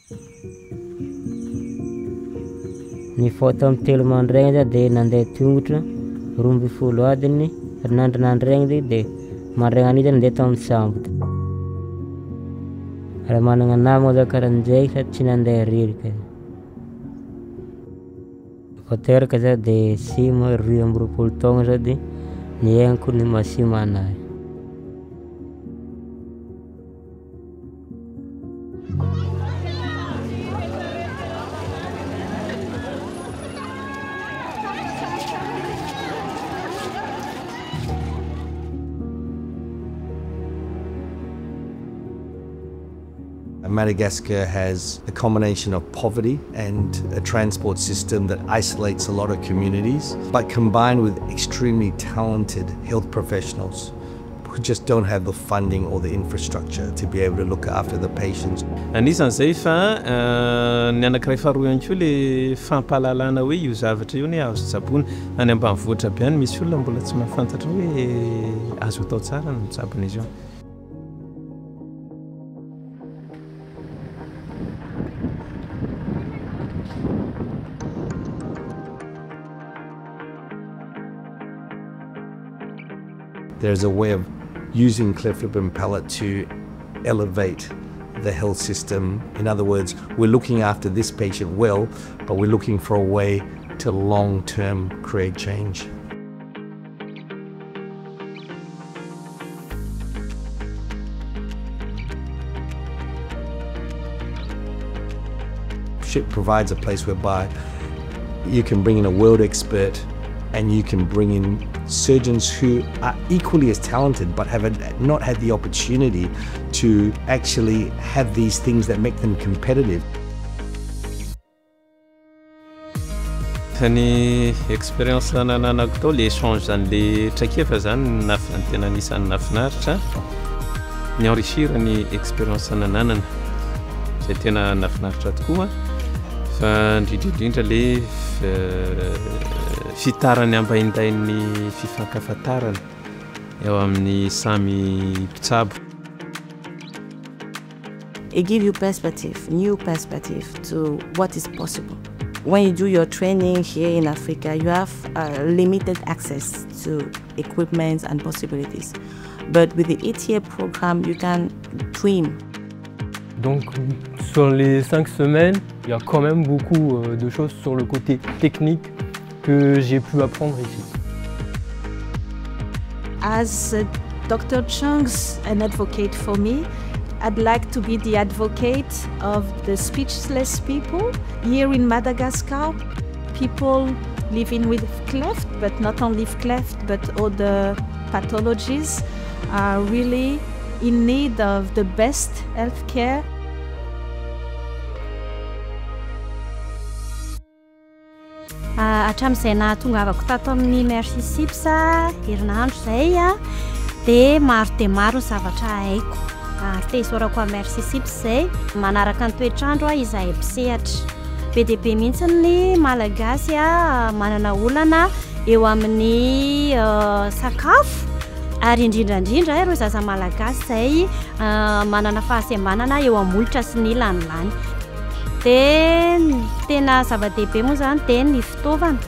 Ny foto amin'ny telo mandraigny zay dia nandeha tongotra 12 adiny nandrinandregny dia mandraigna an'io zany nandeha tao amin'ny sambo. Raha managna namagna zao karahan'izay sady tsy nandeha ririka. Vao teraka zao dia 5 taogna zao dia ny aignako ny masimo anahy. Madagascar has a combination of poverty and a transport system that isolates a lot of communities, but combined with extremely talented health professionals who just don't have the funding or the infrastructure to be able to look after the patients. Anisan'izay fa ny anankiray faharoa ihany koa le fampahalalana hoe io zavatra io ny azo tsabona any ambanivohitra be any misy olona mbola tsy mahafantatra hoe azo atao tsara ny mitsabona izy io. There's a way of using cleft lip and palate to elevate the health system. In other words, we're looking after this patient well, but we're looking for a way to long-term create change. SHIP provides a place whereby you can bring in a world expert and you can bring in surgeons who are equally as talented but have not had the opportunity to actually have these things that make them competitive. Ny expérience nananako tao le échange zany le traikefa zany tena anisan'ny nafinaritra ny enrichir ny expérience nananana zay tena nafinaritra tokoa fa indrindra le fitarany ambaindain'ny fifankafatarana eo amin'ny samy mpitsabo. It gives you perspective, new perspective to what is possible. When you do your training here in Africa, you have limited access to equipment and possibilities. But with the 8-year program, you can dream. Donc, sur les 5 semaines, il y a quand même beaucoup de choses sur le côté technique que j'ai pu apprendre ici. As Dr. Chung's an advocate for me, I'd like to be the advocate of the speechless people. Here in Madagascar, people living with cleft, but not only cleft, but other pathologies, are really in need of the best health care. Hatramin'izay nahatongavako tato amin'ny Merci Sips herinandro zay dia maro ny zavatra haiko ary te hisorako amin'ny Merci Sips zay manaraka ny toetrandro izahay mpisehatra be dia be mihitsy ny malagasy manana olana eo amin'ny sakafo ary indrindrandrindra ireo zaza malagasy zay manana fahasembanana eo amin'ny molotra sy ny ilanilany. Dia tena zava-dehibe moa zany dia ny fitaovana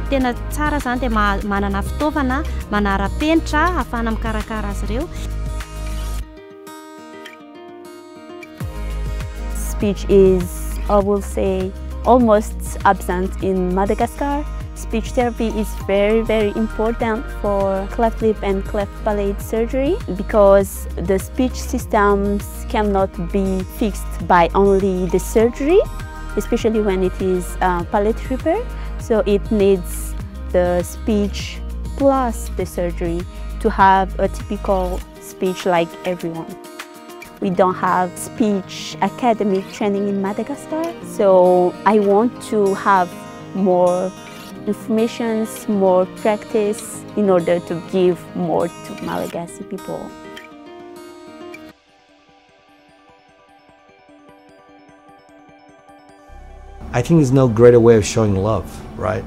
tena tsara zany dia manana fitaovana manara-penitra ahafahana mikarakara azy ireo. Speech is, I will say, almost absent in Madagascar. Speech therapy is very, very important for cleft lip and cleft palate surgery because the speech systems cannot be fixed by only the surgery, especially when it is palate repair. So it needs the speech plus the surgery to have a typical speech like everyone. We don't have speech academic training in Madagascar, so I want to have more information, more practice in order to give more to Malagasy people. I think there's no greater way of showing love, right?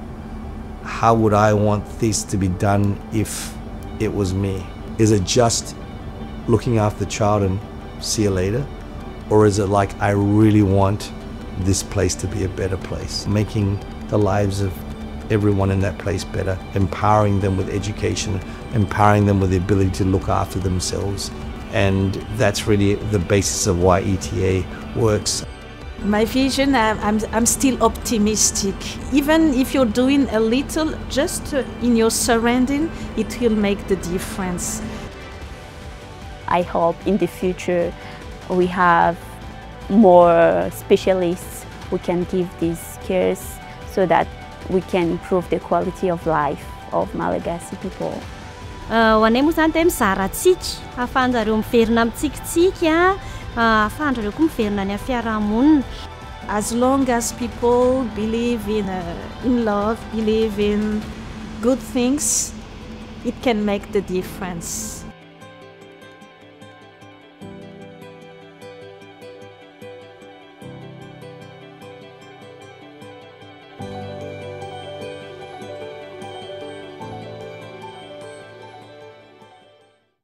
How would I want this to be done if it was me? Is it just looking after the child and see you later? Or is it like, I really want this place to be a better place, making the lives of everyone in that place better, empowering them with education, empowering them with the ability to look after themselves. And that's really the basis of why ETA works. My vision, I'm still optimistic. Even if you're doing a little, just in your surrounding, it will make the difference. I hope in the future we have more specialists who can give these cares so that we can improve the quality of life of Malagasy people. Ho anay moa zany de mizara antsika ahafahanjareo miverina mitsikitsika, ahafahanjareo koa miverina any amin'ny fiarahamonina. As long as people believe in love, believe in good things, it can make the difference.